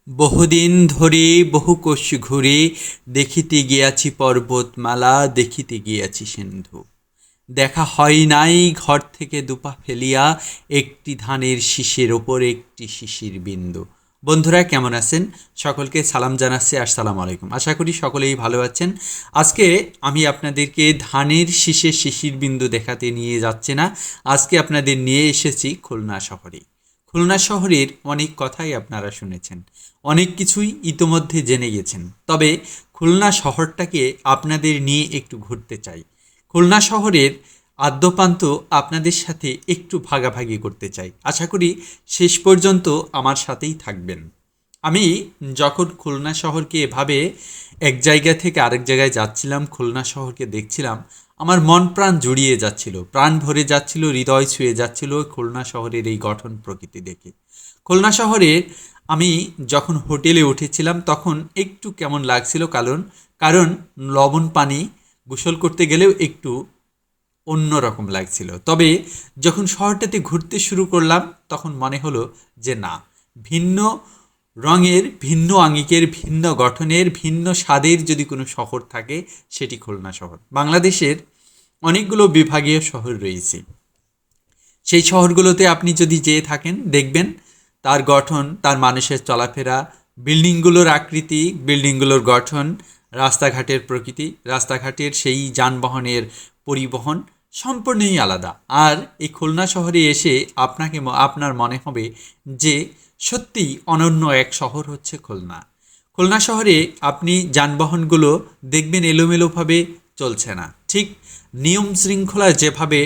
বহুদিন ধরে বহু কোশ ঘুরে দেখিতে গিয়াছি পর্বতমালা, দেখিতে গিয়াছি সিন্ধু। দেখা হয় নাই ঘর থেকে দুপা ফেলিয়া একটি ধানের শীষের ওপর একটি শিশির বিন্দু। বন্ধুরা কেমন আছেন? সকলকে সালাম জানাচ্ছি, আসসালামু আলাইকুম। আশা করি সকলেই ভালো আছেন। আজকে আমি আপনাদেরকে ধানের শীষে শিশির বিন্দু দেখাতে নিয়ে যাচ্ছি না, আজকে আপনাদের নিয়ে এসেছি খুলনা শহরে। খুলনা শহরের অনেক কথাই আপনারা শুনেছেন, অনেক কিছুই ইতোমধ্যে জেনে গেছেন। তবে খুলনা শহরটাকে আপনাদের নিয়ে একটু ঘুরতে চাই। খুলনা শহরের আদ্যপান্ত আপনাদের সাথে একটু ভাগাভাগি করতে চাই। আশা করি শেষ পর্যন্ত আমার সাথেই থাকবেন। আমি যখন খুলনা শহরকে এভাবে এক জায়গা থেকে আরেক জায়গায় যাচ্ছিলাম, খুলনা শহরকে দেখছিলাম, আমার মন প্রাণ জুড়িয়ে যাচ্ছিল, প্রাণ ভরে যাচ্ছিল, হৃদয় ছুঁয়ে যাচ্ছিল খুলনা শহরের এই গঠন প্রকৃতি দেখে। খুলনা শহরে আমি যখন হোটেলে উঠেছিলাম তখন একটু কেমন লাগছিল, কারণ লবণ পানি গোসল করতে গেলেও একটু অন্যরকম লাগছিল। তবে যখন শহরটাতে ঘুরতে শুরু করলাম তখন মনে হলো যে না, ভিন্ন রঙের, ভিন্ন আঙ্গিকের, ভিন্ন গঠনের, ভিন্ন স্বাদের যদি কোনো শহর থাকে সেটি খুলনা শহর। বাংলাদেশের অনেকগুলো বিভাগীয় শহর রয়েছে, সেই শহরগুলোতে আপনি যদি যেয়ে থাকেন দেখবেন তার গঠন, তার মানুষের চলাফেরা, বিল্ডিংগুলোর আকৃতি, বিল্ডিংগুলোর গঠন, রাস্তাঘাটের প্রকৃতি, রাস্তাঘাটের সেই যানবাহনের পরিবহন সম্পূর্ণই আলাদা। আর এই খুলনা শহরে এসে আপনার মনে হবে যে সত্যিই অনন্য এক শহর হচ্ছে খুলনা। খুলনা শহরে আপনি যানবাহনগুলো দেখবেন এলোমেলোভাবে চলছে না, ঠিক নিয়ম শৃঙ্খলা যেভাবে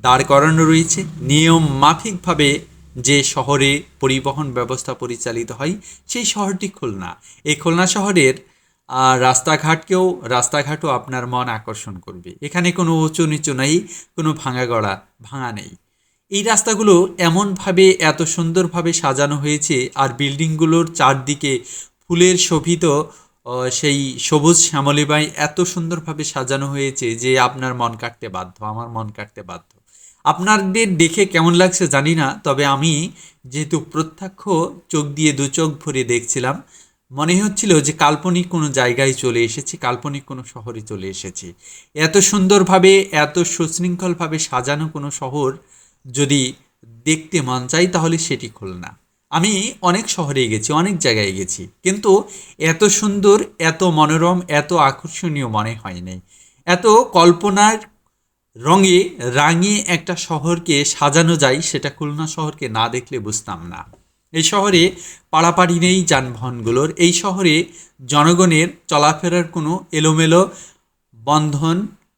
দাঁড় করানো রয়েছে, নিয়ম মাফিকভাবে যে শহরে পরিবহন ব্যবস্থা পরিচালিত হয় সেই শহরটি খুলনা। এই খুলনা শহরের রাস্তাঘাটও আপনার মন আকর্ষণ করবে। এখানে কোনো উঁচু নিচু নেই, কোনো ভাঙা নেই। এই রাস্তাগুলো এমনভাবে এত সুন্দরভাবে সাজানো হয়েছে, আর বিল্ডিংগুলোর চারদিকে ফুলের শোভিত সেই সবুজ শ্যামলিমায় এত সুন্দরভাবে সাজানো হয়েছে যে আপনার মন কাটতে বাধ্য, আমার মন কাটতে বাধ্য। আপনাদের দেখে কেমন লাগছে জানি না, তবে আমি যেহেতু প্রত্যক্ষ চোখ দিয়ে দু চোখ ভরে দেখছিলাম, মনে হচ্ছিল যে কাল্পনিক কোনো জায়গায় চলে এসেছি, কাল্পনিক কোনো শহরে চলে এসেছি। এত সুন্দরভাবে, এত সুশৃঙ্খলভাবে সাজানো কোনো শহর যদি দেখতে মন চাই তাহলে সেটি খুলনা। আমি অনেক শহরে গেছি, অনেক জায়গায় গেছি, কিন্তু এত সুন্দর, এত মনোরম, এত আকর্ষণীয় মনে হয় নাই। এত কল্পনার রঙে রাঙিয়ে একটা শহরকে সাজানো যায়, সেটা খুলনা শহরকে না দেখলে বুঝতাম না। এই শহরে পাড়াপাড়ি নেই যানবাহনগুলোর, এই শহরে জনগণের চলাফেরার কোনো এলোমেলো বন্ধন,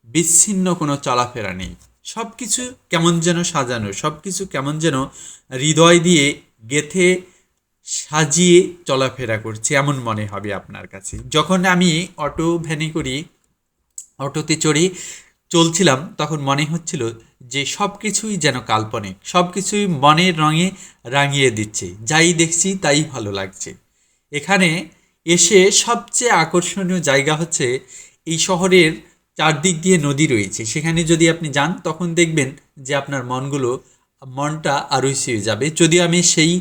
বিচ্ছিন্ন কোনো চলাফেরা নেই। সব কিছু কেমন যেন সাজানো, সব কিছু কেমন যেন হৃদয় দিয়ে গেথে সাজিয়ে চলাফেরা করছে এমন মনে হবে আপনার কাছে। যখন আমি অটোতে চড়ে চলছিলাম তখন মনে হচ্ছিল যে সব কিছুই যেন কাল্পনিক, সব কিছুই মনের রঙে রাঙিয়ে দিচ্ছে, যাই দেখছি তাই ভালো লাগছে। এখানে এসে সবচেয়ে আকর্ষণীয় জায়গা হচ্ছে এই শহরের চারদিক দিয়ে নদী রয়েছে, সেখানে যদি আপনি যান তখন দেখবেন যে আপনার মনটা আরোই ছুঁয়ে যাবে। যদি আমি সেই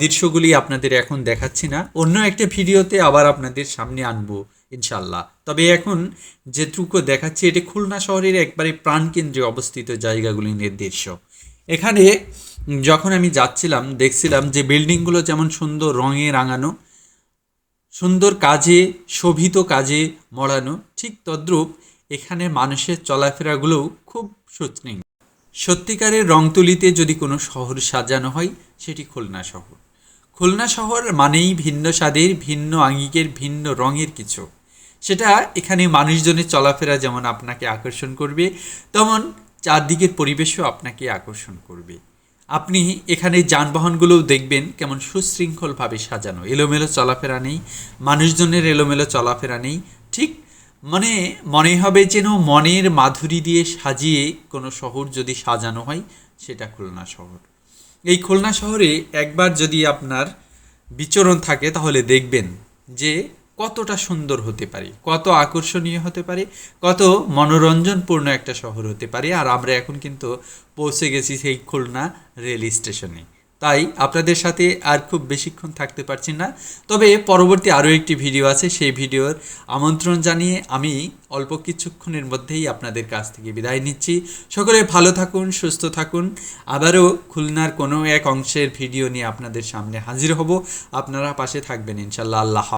দৃশ্যগুলি আপনাদের এখন দেখাচ্ছি না, অন্য একটা ভিডিওতে আবার আপনাদের সামনে আনবো ইনশাল্লাহ। তবে এখন যেটুকু দেখাচ্ছি এটি খুলনা শহরের একবারে প্রাণকেন্দ্রে অবস্থিত জায়গাগুলি নির্দেশ্য। এখানে যখন আমি যাচ্ছিলাম দেখছিলাম যে বিল্ডিংগুলো যেমন সুন্দর রঙে রাঙানো, সুন্দর কাজে, শোভিত কাজে মড়ানো, ঠিক তদ্রূপ এখানে মানুষের চলাফেরাগুলোও খুব সুশৃঙ্খল। সত্যিকারের রং তুলিতে যদি কোনো শহর সাজানো হয় সেটি খুলনা শহর। খুলনা শহর মানেই ভিন্ন স্বাদের, ভিন্ন আঙ্গিকের, ভিন্ন রঙের কিছু। সেটা এখানে মানুষজনের চলাফেরা যেমন আপনাকে আকর্ষণ করবে, তেমন চারদিকের পরিবেশও আপনাকে আকর্ষণ করবে। আপনি এখানে যানবাহনগুলোও দেখবেন কেমন সুশৃঙ্খলভাবে সাজানো, এলোমেলো চলাফেরা নেই, মানুষজনের এলোমেলো চলাফেরা নেই। ঠিক মনে হবে যেন মনের মাধুরী দিয়ে সাজিয়ে কোনো শহর যদি সাজানো হয় সেটা খুলনা শহর। এই খুলনা শহরে একবার যদি আপনার বিচরণ থাকে তাহলে দেখবেন যে কতটা সুন্দর হতে পারে, কত আকর্ষণীয় হতে পারে, কত মনোরঞ্জনপূর্ণ একটা শহর হতে পারে। আর আমরা এখন কিন্তু পৌঁছে গেছি সেই খুলনা রেল স্টেশনে। তাই আপনাদের সাথে আর খুব বেশিক্ষণ থাকতে পারছি না, তবে পরবর্তী আরও একটি ভিডিও আছে, সেই ভিডিওর আমন্ত্রণ জানিয়ে আমি অল্প কিছুক্ষণের মধ্যেই আপনাদের কাছ থেকে বিদায় নিচ্ছি। সকলে ভালো থাকুন, সুস্থ থাকুন। আবারও খুলনার কোনো এক অংশের ভিডিও নিয়ে আপনাদের সামনে হাজির হব। আপনারা পাশে থাকবেন ইনশাল্লাহ। আল্লাহ।